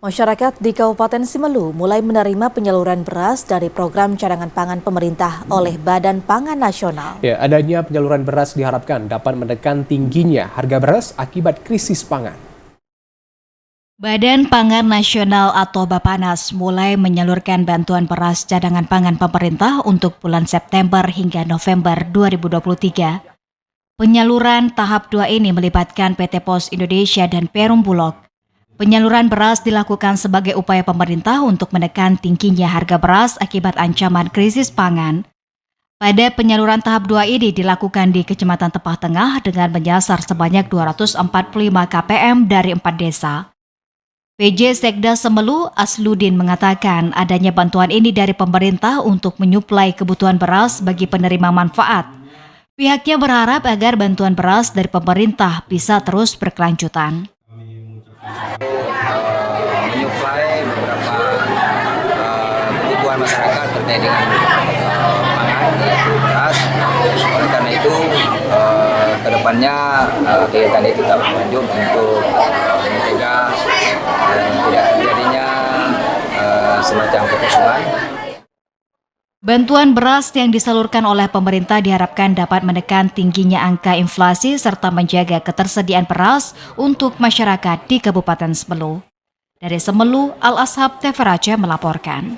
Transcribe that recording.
Masyarakat di Kabupaten Simelu mulai menerima penyaluran beras dari program cadangan pangan pemerintah oleh Badan Pangan Nasional. Ya, adanya penyaluran beras diharapkan dapat menekan tingginya harga beras akibat krisis pangan. Badan Pangan Nasional atau Bappenas mulai menyalurkan bantuan beras cadangan pangan pemerintah untuk bulan September hingga November 2023. Penyaluran tahap 2 ini melibatkan PT Pos Indonesia dan Perum Bulog. Penyaluran beras dilakukan sebagai upaya pemerintah untuk menekan tingginya harga beras akibat ancaman krisis pangan. Pada penyaluran tahap 2 ini dilakukan di Kecamatan Tepah Tengah dengan menyasar sebanyak 245 KPM dari 4 desa. PJ Sekda Semelu Asludin mengatakan adanya bantuan ini dari pemerintah untuk menyuplai kebutuhan beras bagi penerima manfaat. Pihaknya berharap agar bantuan beras dari pemerintah bisa terus berkelanjutan. Menyuplai beberapa kebutuhan masyarakat terkait dengan pangan, yaitu beras. Oleh karena itu, kedepannya kegiatan itu tetap lanjut untuk mencegah tidak terjadinya semacam kekosongan. Bantuan beras yang disalurkan oleh pemerintah diharapkan dapat menekan tingginya angka inflasi serta menjaga ketersediaan beras untuk masyarakat di Kabupaten Semelu. Dari Semelu, Al-Ashab TV Raja melaporkan.